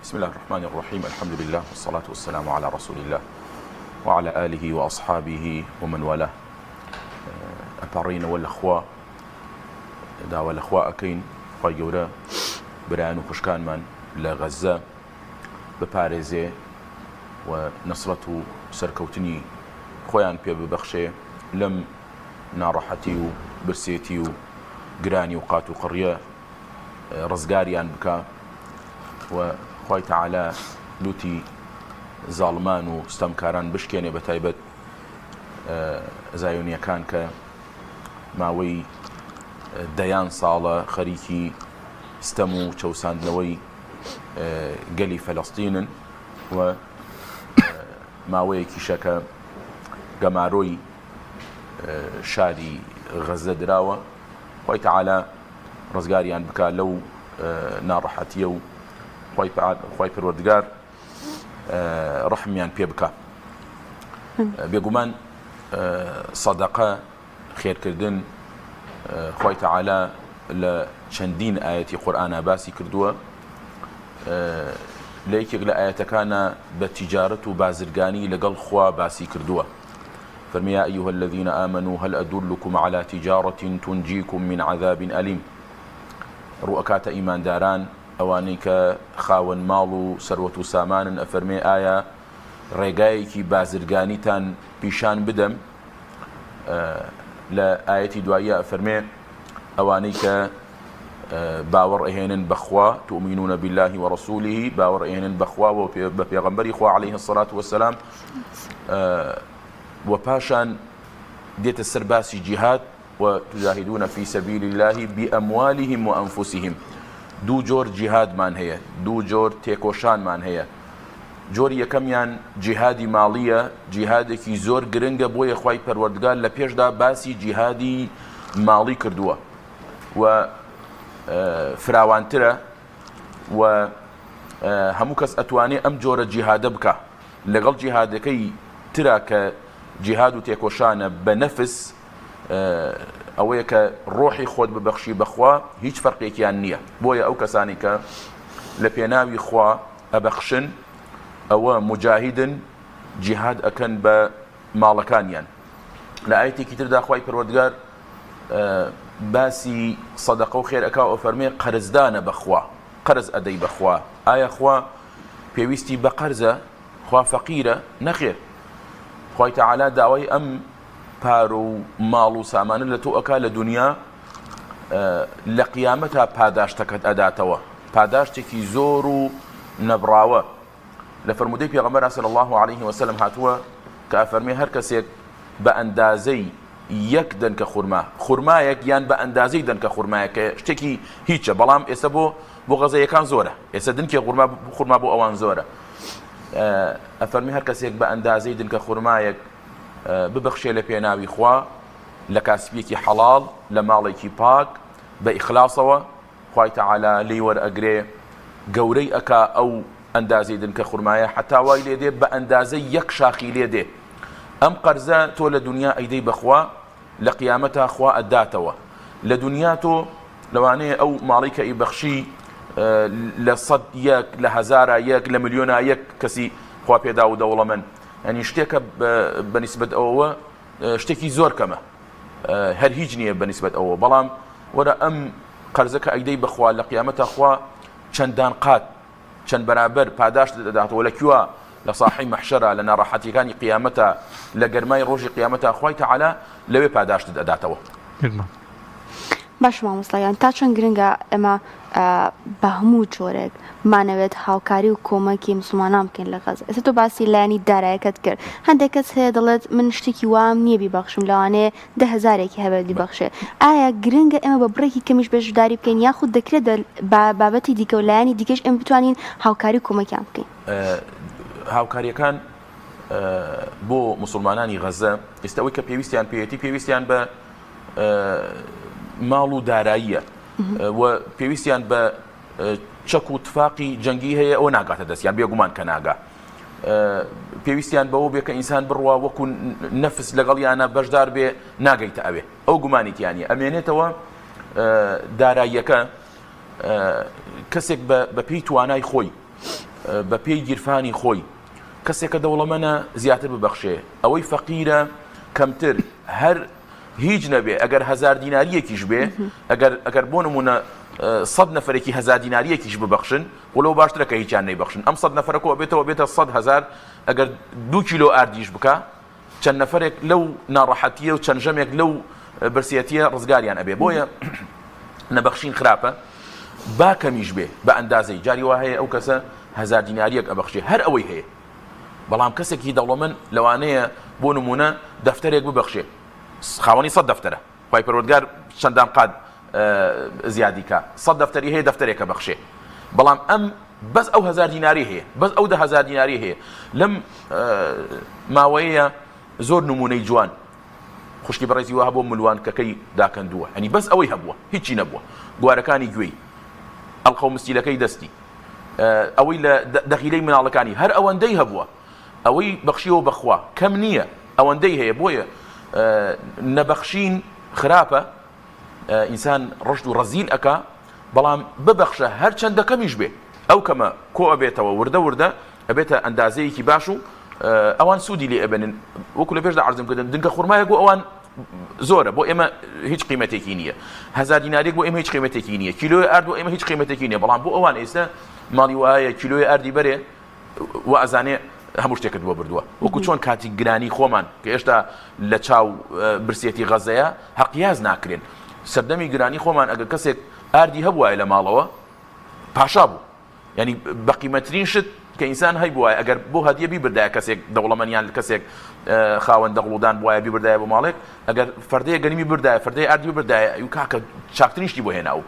بسم الله الرحمن الرحيم. الحمد لله والصلاة والسلام على رسول الله وعلى آله وأصحابه ومن والاه. أبارين والأخوة دا والأخوة أكين خواهي جورا بران وخشكان من لغزة بباريزي ونصرة سركوتني خويان بي ببخشي لم ناڕەحەتی و برسێتی و گرانی و قات و قڕیە ڕزگاریان بکە و خوای تەعالا لوتی زاڵمان و ستەمکاران بشکێنێ بە تایبەت زایۆنیەکان کە ماوەی دەیان ساڵە خەریکی ستەم و چەوساندنەوەی گەلی فەلەستینن و ماوەیەکی شەکە گەمارۆی شاری غەزە دراوە. خوای تەعالا ڕزگاریان بکە لەو ناڕەحەتیە و خوای پەروەردگار ڕەحمیان پێ بکە. بێگومان سەدەقە خێرکردن خوای تەعالا لە چەندین ئاەتی قورئانە باسی کردووە. لە یەکێک لە ئاەتەکانە بە تیجارەت و بازرگانی لەگەڵ خوا باسی کردووە. فرمي يا أيها الذين آمنوا هل أدلكم على تجارة تنجيكم من عذاب أليم. رؤكات إيمان داران أوانيك خاون مالو سروة سامان أفرمي آية رقايكي بازرقانيتان بيشان بدم. لا آية دعاية أفرمي أوانيك باور إهين بخوا تؤمنون بالله ورسوله باور إهين بخوا وبيغمبر إخوة عليه الصلاة والسلام وباشان ديت السرباسي جهاد وتجاهدون في سبيل الله بأموالهم وأنفسهم. دو جور جهاد مان هي دو جور تيكوشان مان هي. جوري يكميان جهادي مالية جهادكي زور گرنگە بۆ یەخوای پەروەردگار لە پێشدا باسی جهادی ماڵی کردووە و فراوانترە و هەموو کەس ئەتوانێ ئەم جۆرە جیهادە بکە لەگەڵ جیهادەکەی ترا کە جیهاد و تێکۆشانە بە نەفس ئەوەیە کە ڕۆحی خۆت ببەخشی بەخوا هیچ فەرقێکیان نییە. بۆیە ئەو کەسانی کە لە پێناوی خوا ئەبەخشن ئەوە مجاهدن جیهاد ئەکەن بە ماڵەکانیان. لە ئاەتێکی تردا خوای پەروەردگار باسی سەدەقە و خێر ئەکا و فەرمێ قەرزدانە بەخوا قەرز ئەدەی بەخوا. ئایا خوا پێویستی بە قەرزە؟ خوا فەقیرە؟ نەخێر. خوای تەعالا داوای ئەم پار و ماڵ و سامانە لە تۆ ئەکا لە دنیا لە قیامەتا پاداشتەکەت ئەداتەوە پاداشتێکی زۆر و نەبراوە. لە فەرمودەی پێغەمبەر صلی الله عليه وسلم هاتووە کە ئەفەرمێ هەر کەسێک بە ئەندازەی یەک دەنکە خورمایەک یان بە ئەندازەی دەنکە خورمایەکە شتێکی هیچە، بەڵام ئێستا بۆ غەزەیەکان زۆرە، ئێستا دنکێ خورما بۆ ئەوان زۆرە. ئەفەرمی هەر کەسێک بە ئەندازەی دنکە خورمایەک ببەخشێ لە پێناوی خوا لە کاسبیەکی حەڵاڵ لە ماڵێکی پاک بە ئیخلاسەوە خوای تەعالا لێی وەرئەگرێ گەورەی ئەکا ئەو ئەندازەی دنکە خورمایە حتا وای لێ دێ بە ئەندازەی یەک شاخی لێ دێ. ئەم قەرزە تۆ لە دنیا ئەیدەی بەخوا لە قیامەتا خوا ئەداتەوە. لە دنیا تۆ لەوانەیە ئەو ماڵی کە ئیبەخشی لە سەد یەک لە هەزارە یەک لە ملیۆنا یەک کەسی خوا پێدا و دەوڵەمەند، ینی شتێکە بەنسبەت ئەوە شتێکی زۆر کەمە، هەر هیچ نییە بەنسبەت ئەوە. بەڵام وەرە ئەم قەرزەکە ئەیدەی بەخوا لە قیامەتە خوا چەندان قات چەند بەرابەر پاداشت دەداتەوە. لە کوێ؟ لە ساحەی مەحشەرە، لە ناڕەحەتیەکانی قیامەتە، لە گەرمای ڕۆژی قیامەتە خوای تەعالا لەوێ پاداشت دەداتەوە. باش مامۆستایان تا چەند گرنگە ئێمە بە هەموو جۆرێک مانەوێت هاوکاری و کۆمەکی موسڵمانان بکەین لە غەزە. ئێستا تۆ باسی لایەنی داراییەکەت کرد. هەندێک کەس هەیە دەڵێت من شتێکی وام نییە بیبەخشم، لەوانەیە 10,000 هەبێت بیبەخشێ. ئایا گرنگە ئێمە بە بڕێکی کەمیش بەشداری بکەین یاخود دەکرێت بابەتی دیکە و لایەنی دیکەش ئێمە بتوانین هاوکاری و کۆمەکیان بکەین؟ هاوکاریەکان بۆ موسڵمانانی غەزە ئێستاەوەی کە پێویستیان پێوێتی پێویستیان بە ماڵ و داراییە و پێویستیان بە چەک و تفاقی جەنگی هەیە، ئەوە ناگاتە دەستیان بێگومان کە ناگا. پێویستیان بەوە بێ کە ئینسان بڕوا وەکو نەفس لەگەڵیانە بەشدار بێ ناگەیتە ئەوێ، ئەو گومانیتیانە ئەمێنێتەوە داراییەکە کەسێک بە پێی توانای خۆی بە پێی گیرفانی خۆی کەسێکە دەوڵەمەنە زیاتر ببەخشێ ئەوەی فەقیرە کەمتر هەر هیچ نەبێ ئەگەر 1000 دیناریەکیش بێ ئەگەر بۆ نمونە 100 نەفرێکی 1000 دیناریەکیش ببەخشن وڵەو باشترە کە هیچیان نەیبەخشن ئەم 100 نەفرەکەەوە بێتە 100,000 ئەگەر 2 کیلۆ ئاردیش بکە چەند نەفرێک لەو ناڕەحەتیە و چەند ژەمێک لەو برسیەتیە ڕزگاریان ئەبێ بۆیە نەبەخشین خراپە با کەمیش بێ بە ئەندازەی جاری وا هەیە ئەو کەسە 1000 دیناریەک ئەبەخشێ هەر ئەوەی هەیە بەڵام کەسێکی دەوڵەمەند لەوانەیە بۆ نمونە دەفتەرێک ببەخشێ خاوەنی 100 دەفتەرە خی پەروەردگار چەندان قات زیادی کە 100 دەفتەری هەیە دەفتەرێکە بەخشێ بەڵام ئەم بەس ئەو 1000 دیناری هەیە بەس ئەو 10,000 دیناری هەیە لەم ماوەیە زۆر نمونەی جوان خوشکی بەڕێزی وها بۆ ملوانکەکەی داکەندووە هەنی بەس ئەوەی هەبووە هیچی نەبووە گوارەکانی گوێی ئەڵقە و مستیلەکەی دەستی ئەوەی لە دەخیلەی مناڵەکانی هەر ئەوەندەی هەبووە ئەوەی بەخشیەوە بەخوا کەم نییە ئەوەندەی هەیە بۆیە نەبەخشین خراپە ئینسان ڕشت و ڕەزیل ئەکا بەڵام ببەخشە هەر چەندەکەمیش بێ ئەو کەمە کۆ ئەبێتەوە وردە ئەبێتە ئەندازەیەکی باش و ئەوان سوودی لێ ئەبێنن وەکو لە پێشدا عەرزم کردم دنگە خوڕمایەک بۆ ئەوان زۆرە بۆ ئێمە هیچ قیمەتێکی نییە 1000 دینارێک بۆ ئێمە هیچ قیمەتێکی نییە کیلۆی ئارد بۆ ئێمە هیچ قیمەتێکی نییە بەڵام بۆ ئەوان ئێستا ماڵی وایە کیلۆی ئاردی بەرێ و ئەزانێ هەموو شتێکت بۆ بردووە وەکو چۆن کاتی گرانی خۆمان کە ئێشتا لە چاو برسێتی غەزەیە حەقیاز ناکرێن سەردەمی گرانی خۆمان ئەگەر کەسێک ئاردی هەبوایە لە ماڵەوە پاشا بوو ینی بەقیمەترین شت کە ئینسان هەی بووایە ئەگەر بۆ هەدیە بیبردایە کەسێک دەوڵەمەندیان کەسێک خاوەن دەغڵودان بوایە بیبردایە بۆ ماڵێک ئەگەر فەردەیە گەنمی بردایە فەردەی ئاردی بردایە ئەو کاکە چاکترین شتی بۆ هێناو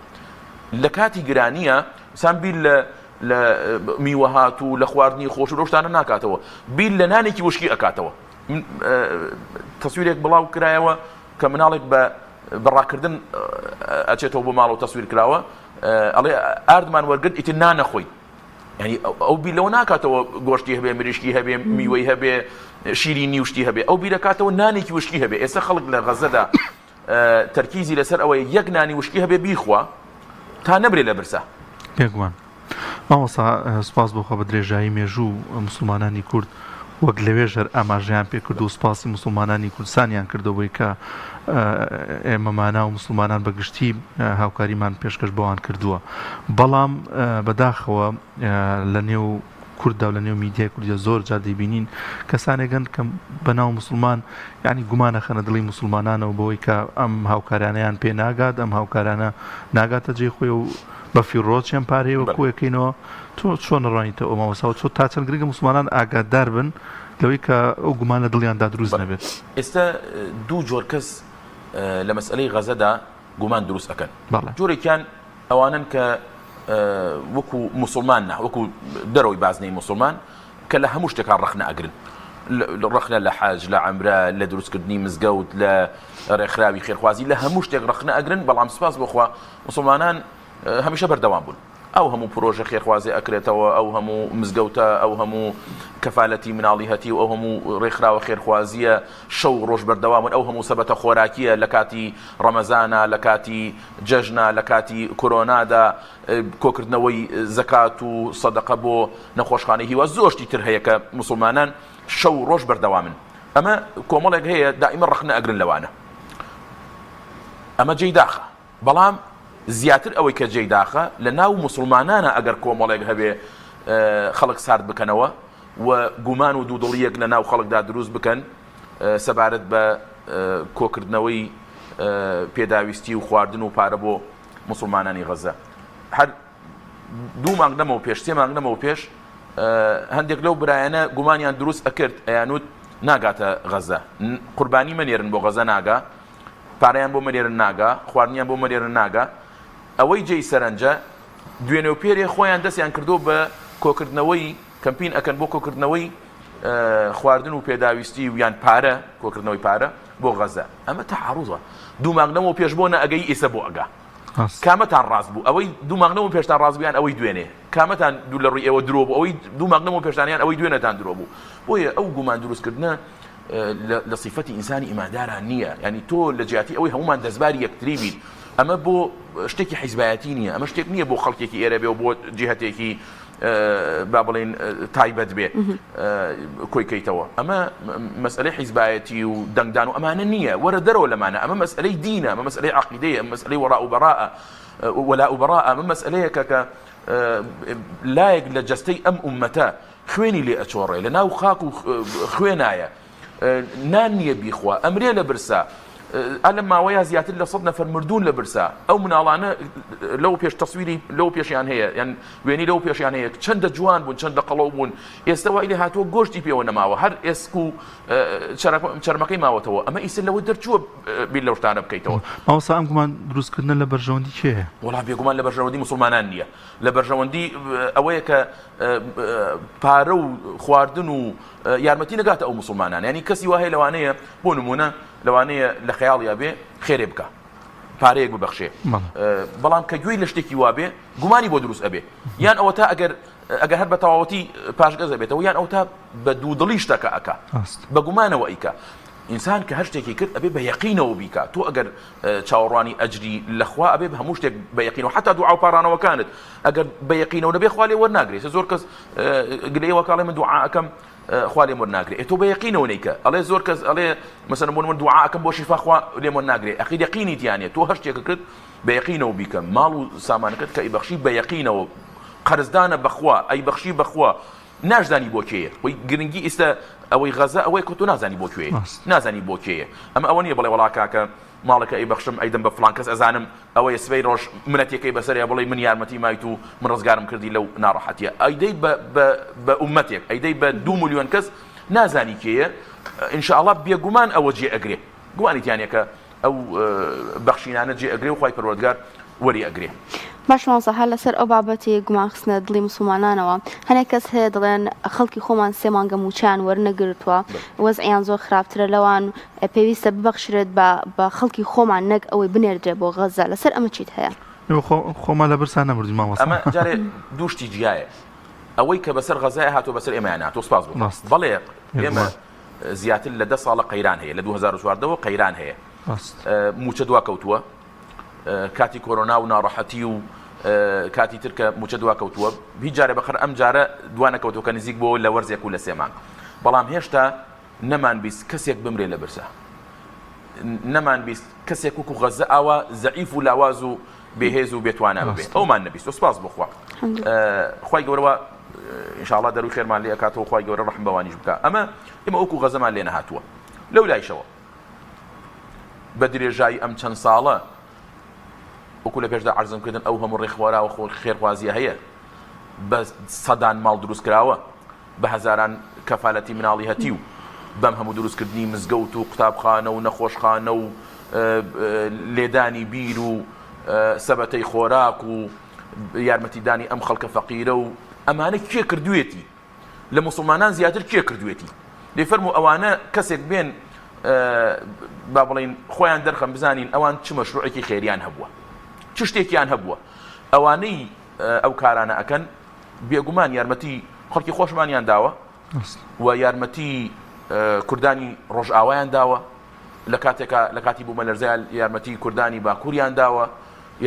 لە کاتی گرانیە سان بیل لە میوەهات و لە خواردنی خۆش و ڕۆشتانە ناکاتەوە بیل لە نانێکی وشکی ئەکاتەوە تەسویرێک بڵاو کرایەوە کە مناڵێک بە بەڕاکردن ئەچێتەوە بۆ ماڵەوە تەسویر کراوە ئەڵێ ئاردمان وەرگرت ئیتر نانەخۆی ینی ئەو بیلەوە ناکاتەوە گۆشتی هەبێ مریشکی هەبێ میوەی هەبێ شیرینی وشتی هەبێ ئەو بیرەکاتەوە نانێکی وشکی هەبێ ئێستا خەڵک لە غەزەدا تەرکیزی لەسەر ئەوەیە یەک نانی وشکی هەبێ بیخوا تا نەبرێ لە برسە پێگومان مامۆستا سپاس بۆ خۆ بە درێژایی مێژوو موسڵمانانی کورد وەک لەوێژەر ئاماژەیان پێ کرد و سپاسی موسڵمانانی کوردستانیان کردەوەی کە ئێمەمانە و موسڵمانان بەگشتی هاوکاریمان پێشکەش بۆوان کردووە بەڵام بەداخەوە لە نێو کورددا و لە نێو میدیای کوردیە زۆر جا دەیبینین کەسانێکن کە بەناو موسڵمان یعنی گومانە خەنە دڵی موسڵمانانەوە بەوەی کە ئەم هاوکارانەیان پێ ناگات ئەم هاوکارانە ناگاتە جێ خۆی و بەفی ڕۆچیان پارەیەوە کوەکەینەوە تۆ چۆن ڕوانیتە ئەوماوەساوە چۆ تا چەند گرنگە موسڵمانان ئاگادار بن لەوەی کە ئەو گومانە دڵیاندا دروست نەبێت ئێستا دوو جۆر کەس لە مەسئلەی غەزەدا گومان دروست ئەکەن جۆرێکیان ئەوانن کە وەکو موسڵمان نا وەکو دەرەوەی بازنەی موسڵمان کە لە هەموو شتێکان ڕەخنە ئەگرن ڕەخنە لە حەج لە عەمرە لە دروستکردنی مزگەوت لە ڕێکخراوی خێرخوازی لە هەموو شتێک ڕەخنە ئەگرن بەڵام سپاس بۆخوا موسڵمانان هەمیشە بەردەوام بوون ئەو هەموو پرۆژە خێرخوازی ئەکرێتەوە ئەو هەموو مزگەوتە ئەو هەموو کەفالەتی مناڵی هەتی و ئەو هەموو ڕێکخراوە خێرخوازیە شەو ڕۆژ بەردەوامن ئەو هەموو سەبەتە خۆراکیە لە کاتی ڕەمەزانە لە کاتی جەژنە لە کاتی کۆرۆنادا کۆکردنەوەی زەکات و سەدەقە بۆ نەخۆشخانەی هیوا زۆشتی تر هەیە کە موسڵمانان شەو ڕۆژ بەردەوامن ئەمە کۆمەڵێک هەیە دائیمە ڕەخنە ئەگرن لەوانە ئەمە جێی داخە بەڵام زیاتر ئەوەی کە جێی داخە لە ناو موسڵمانانە ئەگەر کۆمەڵێک هەبێ خەڵک سارد بکەنەوە و گومان و دوودڵیەک لە ناو خەڵکدا دروست بکەن سەبارەت بە کۆکردنەوەی پێداویستی و خواردن و پارە بۆ موسڵمانانی غەزە هەر 2 مانگ نەمەوە پێش 3 مانگ نەمەوە پێش هەندێک لەو برایانە گومانیان دروست ئەکرد ئەیانوت ناگاتە غەزە قوربانی مەنێرن بۆ غەزە ناگا پارەیان بۆ مەنێرن ناگا خواردنیان بۆ مەنێرن ناگا ئەوەی جێی سەرنجە دوێنێ و پێرێ خۆیان دەستیان کردو بە کۆکردنەوەی کەمپین ئەکەن بۆ کۆکردنەوەی خواردن و پێداویستی و یان پارە کۆکردنەوەی پارە بۆ غەزە ئەمە تەعاڕوضە 2 مانگ نەمەوە پێش بۆ نە ئەگەی ئێستا بۆ ئەگا کامەتان ڕاست بوو ئەوەی 2 مانگ نەمەوە پێشتان ڕاست بوویان ئەوەی دوێنێ کامەتان دوو لە ڕووی ئێوە درۆ بوو ئەوەی 2 مانگ نەمەوە پێشتانیان ئەوەی دوێنێتان درۆ بوو بۆیە ئەو گومان دروستکردنە لە صیفەتی ئینسانی ئیمانداران نییە ینی تۆ لە جیاتی ئەوەی هەمومان دەستباری یەکتری بین ئەمە بۆ شتێکی حیزبایەتی نییە ئەمە شتێک نییە بۆ خەڵکێکی ئێرە بێ و بۆ جیهەتێکی با بڵێن تایبەت بێ کۆیکەیتەوە ئەمە مەسئلەی حیزبایەتی و دەنگدان و ئەمانە نییە وەرە دەرەوە لەمانە ئەمە مەسئلەی دینە ئەمە مەسئلەی عەقیدەیە ئەمە مەسئلەی وەراء و بەراءە وەلاء و بەراءە ئەمە مەسئلەیەکە کە لایەک لە جەستەی ئەم ئومەتە خوێنی لێ ئەچۆڕێ لە ناو خاک و خوێنایە نان نییە بیخوا ئەمرێ لە برسا ئەلە ماوەیە زیاتر لە 100 نەفەر مردوون لە برسا ئەو مناڵانە لەو پێش تەسویری لەو پێشیان هەیە یان وێنی لەو پێشیان هەیە چەندە جوان بوون چەندە قەڵەو بوون ئێستا وای لێ هاتووە گۆشتی پێوە نەماوە هەر ئێسک و چەرمەکەی ماوەتەوە ئەمە ئیسر لەوە دەرچووە بیر لەو شتانە بکەیتەوە ماوەستا ئەم گومان دروستکردنە لە بەرژەوەندی کێیە؟ وڵا بێگومان لە بەرژەوەندی موسڵمانان نییە لە بەرژەوەندی ئەوەیە کە پارە و خواردن و یارمەتی نەگاتە ئەو موسڵمانان ینی کەسی وهەیە لەوانەیە بۆ نمونە لەوانەیە لە خەیاڵیا بێ خێرێ بکە پارەیەک ببەخشێ بەڵام کە گوێی لە شتێکی وابێ گومانی بۆ دروست ئەبێ یان ئەوە تا ئەگەر هەر بە تەواوەتی پاشگەز ئەبێتەوە یان ئەو تا بە دوودڵی شتەکە ئەکا بە گومانەوە ئیکە ئینسان کە هەر شتێکی کرد ئەبێ بە یەقینەوە بیکە تۆ ئەگەر چاوەڕوانی ئەجری لەخوا ئەبێ هەموو شتێک بە یەقینەوە حتا دوعا و پارانەوەکانت ئەگەر بە یەقینەوە نەبێ خوا لێ وەرناگرێت زۆر کەس گلەیەوە کاڵێ من دوعا ئەکەم خوا لێم وەرناگرێت تۆ بە یەقینەوە نیکە ئەڵێ زۆر کەس ئەڵێ مەسەلەن بۆ من دوعا ئەکەم بۆ شیفا خوا لێم وەرناگرێت ئەخیر یەقینیت یانێت تۆ هەر شتێکە کرد بە یەقینەوە بیکە ماڵ و سامانەکەت کە ئیبەخشی بە یەقینەوە قەرزدانە بەخوا ئەیبەخشی بەخوا نازانی بۆ کێیە وەی گرنگی ئێستا ئەوەی غەزە ئەوەی کە تۆ نازانی بۆ کوێیە نازانی بۆ کێیە ئەمە ئەوە نییە بڵێ وڵا کاکە ماڵەکە ئەیبەخشم ئەیدەم بە فڵان کەس ئەزانم ئەوەیە سبەی ڕۆژ منەتێکەکەی بەسەرێ بڵێ من یارمەتی مایت و من ڕزگارم کردی لەو ناڕەحەتیە ئەیدەی بە ئومەتێک ئەیدەی بە 2 ملیۆن کەس نازانی کێیە ئینشاءڵڵا بێگومان ئەوە جێ ئەگرێ گوانیتیانێکە ئەو بەخشینانە جێ ئەگرێ و خوای پەروەردگار وەری ئەگرێ باش مامۆستا هەر لەسەر ئەو بابەتی گومانخستنە دڵی موسڵمانانەوە هەنێک کەس هەیە دەڵێن خەڵکی خۆمان 3 مانگە موچیان وەرنەگرتووە وەزعیان زۆر خراپترە لەوان پێویستە ببەخشرێت بە خەڵکی خۆمان نەک ئەوەی بنێردرێ بۆ غەزە لەسەر ئەمە چیت هەیە؟ خۆمان لە برسان نەمردی مامۆستا ئەمە جارێ دووشتی جیایە ئەوەی کە بەسەر غەزای هاتۆ بەسەر ئێمەیان هاتۆ سپاس بوو بەڵێ ئێمە زیاتر لە 10 ساڵە قەیران هەیە لە 2014ەوە قەیران هەیە موچە دوا کەوتووە کاتی کۆرۆنا و ناڕەحەتی و کاتی ترکە موچە دوا کەوتووە هیچ جارێ بەخەر ئەم جارە دوانەکەوتەوە کە نزیک بۆ لە وەرزێک و لە 3 مانگ بەڵام هێشتا نەمان بیست کەسێک بمرێ لە برسا نەمان بیست کەسێک وەکو غەزە ئاوا زەعیف و لاواز و بێهێز و بێتوانە ببێت ئەومان نەبیست و سپاس بخوا خوای گەورەوە ئینشاءڵڵا دەروی خێرمان لێ ئەکاتەوە خوای گەورە ڕەحم بەوانیش بکە ئەمە ئێمە وەکو غەزەمان لێ نەهاتووە لەو لایشەوە بە درێژایی ئەم چەند ساڵە وەکو لە پێشدا عەرزمکردن ئەو هەموو ڕێخوارا و خێرخوازیە هەیە بە سەدان ماڵ دروست کراوە بە هەزاران کەفالەتی مناڵی هەتی و بەم هەموو دروستکردنی مزگەوت و قوتابخانە و نەخۆشخانە و لێدانی بیر و سەبەتەی خۆراک و یارمەتیدانی ئەم خەڵکە فەقیرە و ئەمانە کێ کردوێتی لە موسڵمانان زیاتر کێ کردوێتی لێ فەرموو ئەوانە کەسێک بێن با بڵین خۆیان دەرخەم بزانین ئەوان چ مەشروعێکی خێریان هەبووە چ شتێکیان هەبووە ئەوانەی ئەو کارانە ئەکەن بێگومان یارمەتی خەڵکی خۆشمانیان داوە و یارمەتی کوردانی ڕۆژئاوایان داوە لە کاتی بوومە لەرزەیە یارمەتی کوردانی باکووریان داوە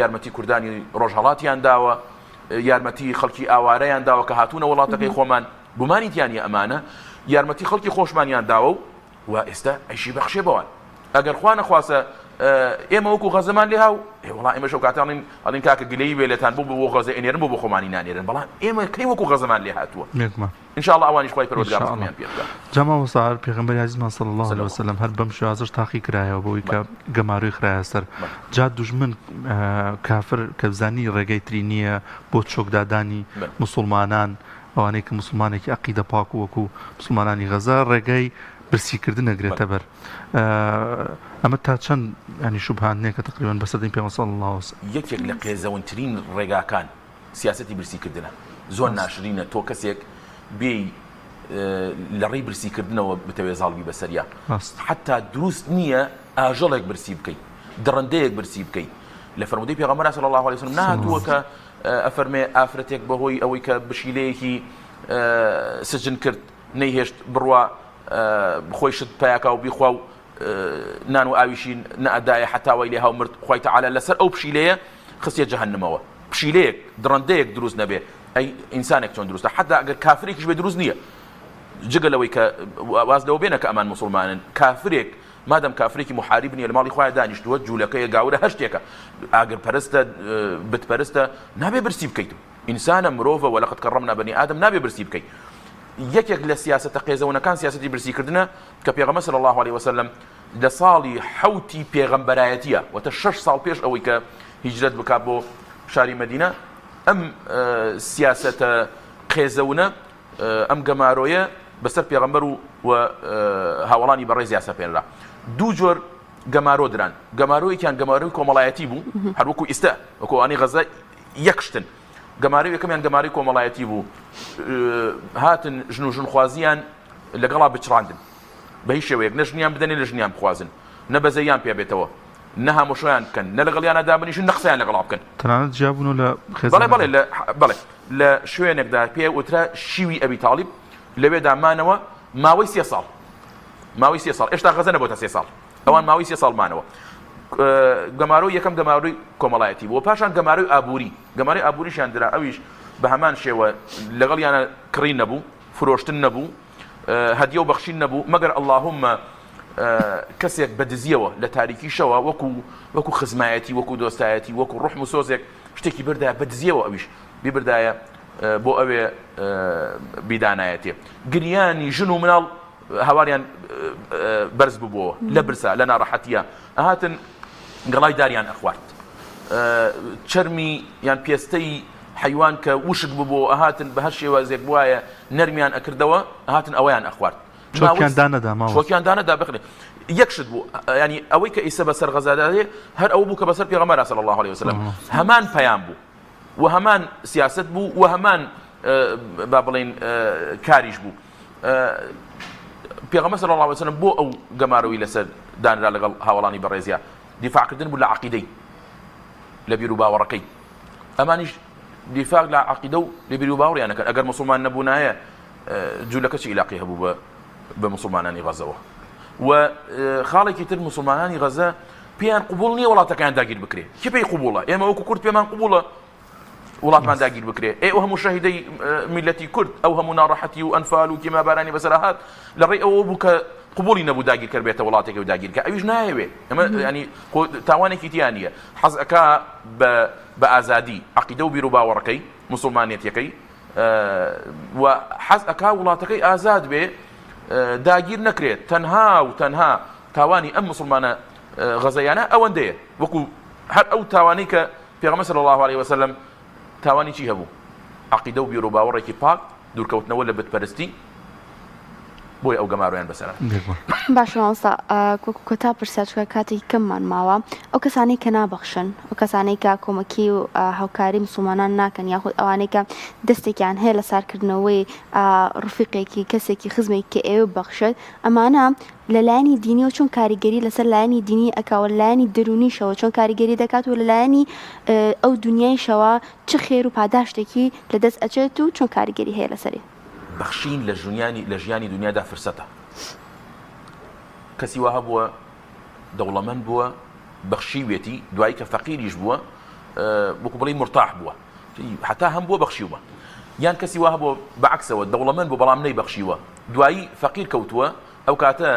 یارمەتی کوردانی ڕۆژهەڵاتیان داوە یارمەتی خەڵکی ئاوارەیان داوە کە هاتوونە وڵاتەکەی خۆمان بمانیتیانی ئەمانە یارمەتی خەڵکی خۆشمانیان داوە و ئێستا ئەیشی بەخشێ بەوان ئەگەر خوا نەخواسە ئێمە وەکو غەزەمان لێ هاو وڵا ئێمە شەو کاتانین ئەڵین کاکە گلەیی بێلێتان بوو بۆ غەزە ئێنێرن بۆ خۆمانی نانێرن بەڵام ئێمە کەی وەکو غەزەمان لێ هاتووە ئینشاءڵڵا ئەوانیش خوای پەروەردگار ڕەحمیان پێ بکات جاما وەسار پێغەمبەری عەزیزمان صلی الله علیه وسلم هەر بەم شێوازەش تاقی کرایەوە بۆی کە گەماروی خرایە سەر جا دوژمن کافر کە بزانی ڕێگەی تری نییە بۆ چۆکدادانی موسڵمانان ئەوانەی کە موسڵمانێکی عەقیدە پاک و وەکو موسڵمانانی غەزە ڕێگەی برسیکردن ئەگرێتە بەر ئەمە تا چەند ینی شوبهانەیەکە تقریبان بەسەردەمی پێغەمبەر صلی الله علیه وسلم یەکێک لە قێزەوەترین ڕێگاکان سیاسەتی برسیکردنە زۆر ناشرینە تۆ کەسێک بێ لە ڕێی برسیکردنەوە بتەوێ زاڵبی بەسەریا حتا دروست نییە ئاژەڵێک برسی بکەیت دڕندەیەک برسی بکەیت لە فەرمودەی پێغەمبەر صلی الله علیه وسلم نهاتووە کە ئەفەرمێ ئافرەتێک بەهۆی ئەوەی کە بشیلەیەکی سجن کرد نەیهێشت بڕوا بخۆی شت پیاکە و بیخوا و نان و ئاویشی نەئەدایە حتاوای لێ هاو مرد خوای تەعالی لەسەر ئەو پشیلەیە خستیە جەهەنەمەوە پشیلەیەک دڕندەیەک دروست نەبێ ئەی ئینسانێک چۆن دروستە حتا ئەگەر کافرێکیش بێ دروست نییە جگە لەوەی کە واز لەوە بێنە کە ئەمان مسلمانن کافرێک مادەم کافرێکی محارب نیە لە ماڵی خۆیان دانیشتووە جوولەکەیە گاورە هەشتێکە ئاگر پەرستە بتپەرستە نابێ برسی بکەیت ئینسانە مرۆڤە وەلەقەد کەڕەمنا بەنی ئادەم نابێ برسی بکەیت یەکێک لە سیاسەتە قێزەونەکان سیاسەتی برسیکردنە کە پێغەمبەر صلی الله عليه وسلم لە ساڵی حوتی پێغەمبەرایەتیە واتە 6 ساڵ پێش ئەوەی کە هیجرەت بکات بۆ شاری مەدینە ئەم سیاسەتە قێزەونە ئەم گەمارۆیە بەسەر پێغەمبەر و هاوڵانی بەڕێز یاسا پێنرا دوو جۆر گەمارۆ دران گەمارۆیەکیان گەمارۆی کۆمەڵایەتی بوو هەروەکو ئێستا وەکوانی غەزە یەکشتن گەمارەی یەکەمیان گەمارەی کۆمەڵایەتی بوو هاتن ژن و ژنخوازیان لەگەڵا بچڕاندن بە هیچ شێوەیەک نە ژنیان بدەنێ لە ژنیان بخوازن نە بەزەیان پێ بێتەوە نە هەمووشیان بکەن نە لەگەڵیانە دابنیشن نە قسەیان لەگەڵا بکەن تەنانەت جیابوونەوە لە بەڵێ لە شوێنێکدا پێ وترا شیوی ئەبی تاڵیب لەوێدا مانەوە ماوەی 3 ساڵ ئێشتا غەزە نەبووە تا 3 ساڵ ئەوان ماوەی 3 ساڵ مانەوە گەمارۆی یەکەم گەمارۆی کۆمەڵایەتی بووە پاشان گەمارۆی ئابووریشیان درا ئەویش بە هەمان شێوە لەگەڵیانە کڕی نەبوو فرۆشتن نەبوو هەدیە و بەخشین نەبوو مەگەر اللهم کەسێک بەدزیەوە لە تاریکی شەوە وەکو خزمایەتی وەکو دۆستایەتی وەکو ڕوحم و سۆزێک شتێکی بردایە بەدزیەوە ئەویش بیبردایە بۆ ئەوێ بیدانایەتێ گریانی ژن و مناڵ هەواریان بەرز ببووەوە لە برسا لە ناڕەحەتیە ئەهاتن گەڵای داریان ئەخوارد چەرمی یان پێستەی حیوان کە وشک ببوو ئەهاتن بە هەر شێوازێک بواە نەرمیان ئەکردەوە ئەهاتن ئەوەیان ئەخوارد چۆکیان دانەدا بخنێ یەکشت بوو ینی ئەوەی کە ئیسە بەسەر غەزادایە هەر ئەوە بوو کە بەسەر پێغەمبەر صلی الله عليه وسلم هەمان پەیام بوو و هەمان سیاست بوو و هەمان با بڵێن کاریش بوو پێغەمبەر صلی الله عليه وسلم بۆ ئەو گەمارەوەی لەسەر دانرا لەگەڵ هاوڵانی بەڕێزیە دیفاعکردن بوو لە عەقیدەی لە بیر و باوەڕەکەی ئەمانیش دیفاع لە عەقیدە و لە بیر و باوەڕیان نەکەن ئەگەر مسلمان نەبوونایە جوولەکەچی عیلاقی هەبوو بە مسلمانانی غەزەوە و خاڵێکی تر مسلمانانی غەزە پێیان قبول نییە وڵاتەکەیان داگیر بکرێ کێ پێی قبوڵە ئێمە وەکو کورد پێمان قبوڵە وڵاتمان داگیر بکرێ ئەو هەموو شەهیدەی میلەتی کورد ئەو هەموو ناڕەحەتی و ئەنفال و کیمابارانی بەسەر هات لەڕێی ئەوە بوو کە قبولی نەبوو داگیرکرد بێتە وڵاتێکی و داگیرکە ئەویش نایەوێ ئەمە ینی تاوانێکی تیان نییە حەز ئەکا بە ئازادی عەقیدە و بیر و باوەڕەکەی مسلمانێتیەکەی و حەز ئەکا وڵاتەکەی ئازاد بێ داگیر نەکرێت تەنها تاوانی ئەم مسلمانە غەزەیانە ئەوەندەیە وەکو هەر ئەو تاوانەی کە پێغەمبەر صلی الله عليه وسلم تاوانی چی هەبوو عەقیدە و بیر و باوەڕێکی پاک دوورکەوتنەوە لە بتپەرستی بۆی ئەو گەمارۆیان بەسەرە باش مامۆستا کۆتا پرسیارچکە کاتی کەممان ماوە ئەو کەسانەی کە نابەخشن ئەو کەسانەی کە کۆمەکی و هاوکاری مسلمانان ناکەن یاخود ئەوانەی کە دەستێکیان هەیە لە سارکردنەوەی ڕفیقێکی کەسێکی خزمێک کە ئێوە بەخشێت ئەمانە لەلایەنی دینیەوە چۆن کاریگەری لەسەر لایەنی دینی ئەکاوە لایەنی دەرونیشەوە چۆن کاریگەری دەکات و لەلایەنی ئەو دنیایشەوە چ خێر و پاداشتێکی لەدەست ئەچێت و چۆن کاریگەری هەیە لەسەری بەخشین لە ژیانی دنیادا فرسەتە کەسی وا هەبووە دەوڵەمەند بووە بەخشیوێتی دوایی کە فەقیریش بووە وەکو بڵێ مرتاح بووە حتا هەم بووە بەخشیوە یان کەسی وا هەبووە بەعکسەوە دەوڵەمەند بوو بەڵام نەی بەخشیوە دوایی فەقیر کەوتووە ئەو کاتە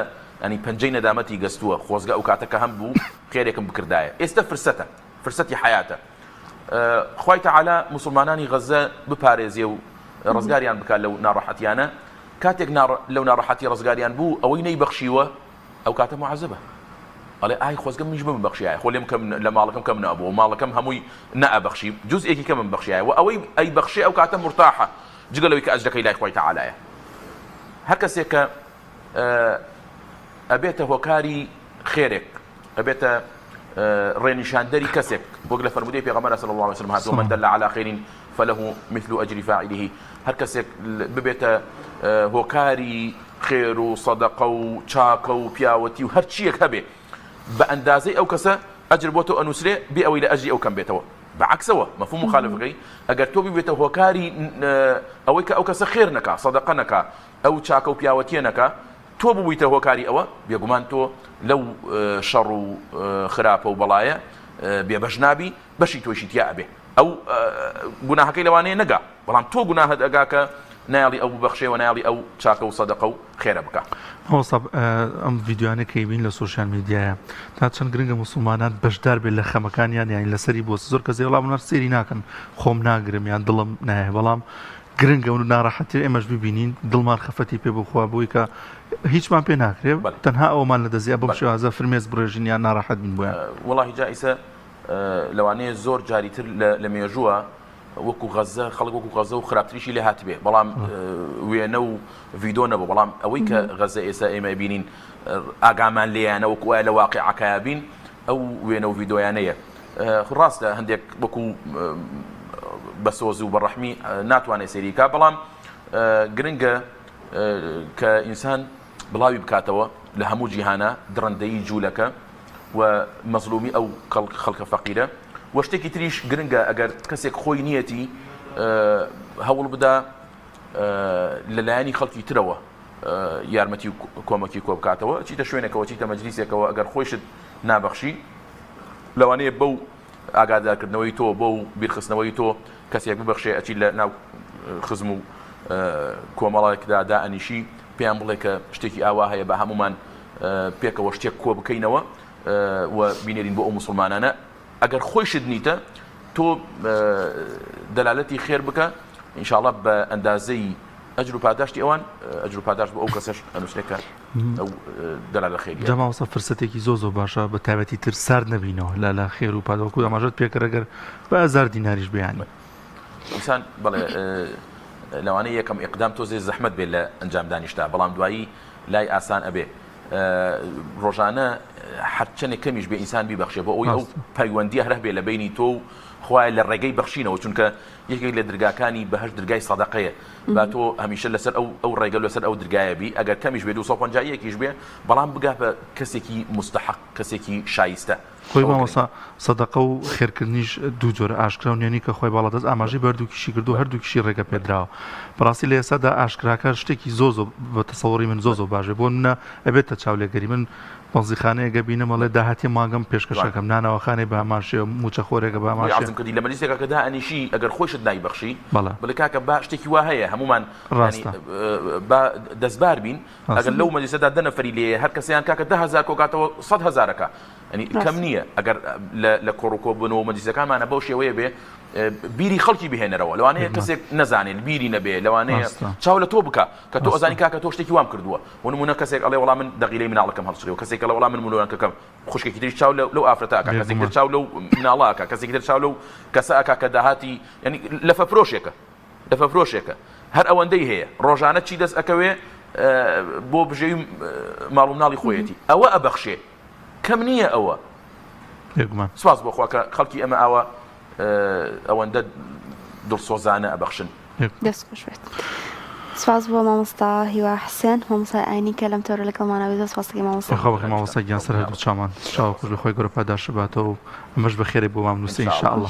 ینی پەنجەی نەدامەتی گەستووە خۆزگە ئەو کاتە کە هەم بوو خێرێکم بکردایە ئێستا فرسەتە فرسەتی حیاتە خوای تەعالا مسلمانانی غەزە بپارێزێ و ڕزگاریان بکات لەو ناڕەحەتیانە کاتێک لەو ناڕەحەتی ڕزگاریان بوو ئەوەی نەی بەخشیوە ئەو کاتە معەزەبە ئەڵێ ئای خۆزگەم میش بم بەخشیایە خۆ لێم کەم لە ماڵەکەم کەم نەبوو ماڵەکەم هەمووی نەئەبەخشی جوزئێکی کەمم بەخشیایە و ئەوەی ئەی بەخشی ئەو کاتە مرتاحە جگە لەوەی کە ئەجرەکەی لای خوای تەعالایە هەر کەسێک کە ئەبێتە هۆکاری خێرێک ئەبێتە ڕێنیشاندەری کەسێک وەک لە فەرمودەی پێغەمبەر صلی الله عليه وسلم هاتووە من دل على خير فله مثل أجر فاعله هەر کەسێک ببێتە هۆکاری خێر و سەدەقە و چاکە و پیاوەتی و هەر چیەک هەبێ بە ئەندازەی ئەو کەسە ئەجر بۆ تۆ ئەنووسرێ بێ ئەوەی لە ئەجری ئەو کەم بێتەوە بەعکسەوە مەفهوم مخالفەکەی ئەگەر تۆ ببێتە هۆکاری ئەوەی کە ئەو کەسە خێر نەکا سەدەقە نەکا ئەو چاکە و پیاوەتیە نەکا تۆ ببوویتە هۆکاری ئەوە بێگومان تۆ لەو شەڕ و خراپە و بەڵایە بێبەش نابی بەشی تۆشی تیا ئەبێ ئەو گوناهەکەی لەوانەیە نەگا بەڵام تۆ گوناهت ئەگاکە نایڵی ئەو ببەخشێەوە نایڵی ئەو چاکە و سەدەقە و خێرە بکە. ئەوسا ئەم ڤیددیوانە کەیبین لە سوۆسیال میدیایە تا چەند گرنگە موسڵمانان بەشدار بێت لە خەمەکانیان یانی لەسەری بۆ زۆر کەس وڵام سێری ناکەن خۆم ناگرم یان دڵم نایە بەڵام گرنگە و ناڕەحەتی ئێمەش ببینین دڵمان خەفەتی پێ بخوا بووی کە هیچمان پێ ناکرێت تەنها ئەومان لە دەزیە بەم شێوازە فرمێز بڕێژین یان ناڕەحەت بین بووە. وەڵاهی جائیسە لەوانەیە زۆر جاریتر لە مێژووە وەکو غەزە خەڵک وەکو غەزە و خراپتریشی لێ هاتبێ بەڵام وێنە و ڤیدۆ نەبوو بەڵام ئەوەی کە غەزە ئێستا ئێمە بینین ئاگامان لێیانە وەکو وایە لە واقعەکەیە بین ئەو وێنە و ڤیدۆیانەیە ڕاستە هەندێک وەکو بەسۆز و بەڕەحمی ناتوانێت سەیریکا بەڵام گرنگە کە ئینسان بڵاوی بکاتەوە لە هەموو جیهانە درەندەی جوولەکە و مەزلومی ئەو خەڵکە فەقیرە و شتێکی تریش گرنگە ئەگەر کەسێک خۆی نیەتی هەوڵ بدا لەلایەنی خەڵکی ترەوە یارمەتی و کۆمەکی کۆ بکاتەوە چیتە شوێنێکەوە چیتە مەجلیسێکەوە ئەگەر خۆشت نابەخشی لەوانەیە بەو ئاگادارکردنەوەی تۆ بۆ بیرخستنەوەی تۆ کەسێک ببەخشێ ئەچی لە ناو خزم و کۆمەڵێکدا دائەنیشی پێیان بڵێ کە شتێکی ئاوا هەیە بە هەمومان پێکەوە شتێک کۆ بکەینەوە و بینێرین بۆ ئەو مسلمانانە ئەگەر خۆیشت نیتە تۆ دەلالەتی خێر بکە ئینشاءڵڵا بە ئەندازەی ئەجر و پاداشتی ئەوان ئەجر و پاداش بۆ ئەو کەسەش ئەنووسێکە ئەو دەلالە خێریە. جەماوەسە فرسەتێکی زۆ باشە بە تایبەتی تر سارد نەبینەوە لە خێر و پاداوەکو ئەماژەت پێکرد ئەگەر بە 1000 دیناریش بیانی ئینسان بەڵێ لەوانەیە یەکەم ئیقدام تۆزێ زەحمەت بێت لە ئەنجامدانیشتا بەڵام دوایی لای ئاسان ئەبێ ڕۆژانە هەرچەندێک کەمیش بێ ئینسان بیبەخشێ بۆ ئەوی ئەو پەیوەندی هەرە بێ لە بینی تۆ و خوای لە ڕێگەی بەخشینەوە چونکە یەکێک لە درگاکانی بەهەش درگای سەدەقەیە با تۆ هەمیشە لەسەر ئەو ڕێگە لەسەر ئەو درگایە بی ئەگەر کەمیش بێ 250 بێ بەڵام بگا بە کەسێکی مستحق کەسێکی شایستە خۆی مامۆستا سەدەقە و خێرکردنیش دوو جۆرە ئاشکرا و نێنی کە خۆی باڵەدەست ئاماژەی بەردووکیشی کردو هەردووکیشی ڕێگە پێدراوە بەڕاستی لە ئێسادا ئاشکراکە شتێکی زۆ بە تەسەوڕی من زۆ باشێ بۆ منە ئەبێتە چاولێگەری من بەنزیخانەیەگە بینە مەڵێ داهاتی ماگەم پێشکەشەکەم نانەوەخانەی بە ئاماشێ موچە خۆرێکە بە ئاماشێ کردی لە مەجلیسێکە کە دائەنیشی ئەگەر خۆشت نایبەخشی بڵێ کاکە با شتێکی وا هەیە هەمومان دەستبار بین ئەگەر لەو مەجلیسەدا 10 نەفەری لێ هەر کەسیان کاکە 10,000 کۆکاتەوە 100,000ەکە ینی کەم نییە ئەگەر لە کۆڕوکۆبوونەوە مەجلیسەکانمانە بەو شێوەیە بێ بیری خەڵکی بهێنەرەوە لەوانەیە کەسێک نەزانێت بیری نەبێ لەوانەیە چاو لە تۆ بکە کە تۆ ئەزانی کاکە تۆ شتێکی وام کردووە ونمونە کەسێک ئەڵێ وەڵام من دەقیلەی مناڵەکەم هەڵسوێ کەسێک لە وەڵام من مولۆیانکەکەم خوشکێکی تری چاو لەو ئافرەتەکە کەسێک تر چاو لەو مناڵەکە کەسێکی تر چاو لەو کەسەکە کە داهاتی ینی لە فەفرۆشێکە هەر ئەوەندەی هەیە ڕۆژانە چی دەست ئەکەوێ بۆ بژێوی ماڵ و مناڵی خۆیەتی ئەوە ئەبەخشێ کەم نییە ئەوە سواز بۆ خوا کە خەڵکی ئەمە ئاوە ئەوەندە دڵسۆزانە ئەبەخشن دەست خۆش بێت. سپاس بۆ مامۆستا هیوا حسێن مامۆستای ئاینی کە لەم تۆرە لەگەڵمانەوەی دەست سپاسەکەی مامۆستا گیانسەر هەردوو چامان شاوە کوژ بخۆی گەورە پاداشە باتەوە و ئەمەش بەخێرێ بۆ مام نووسێ ئینشاءالله.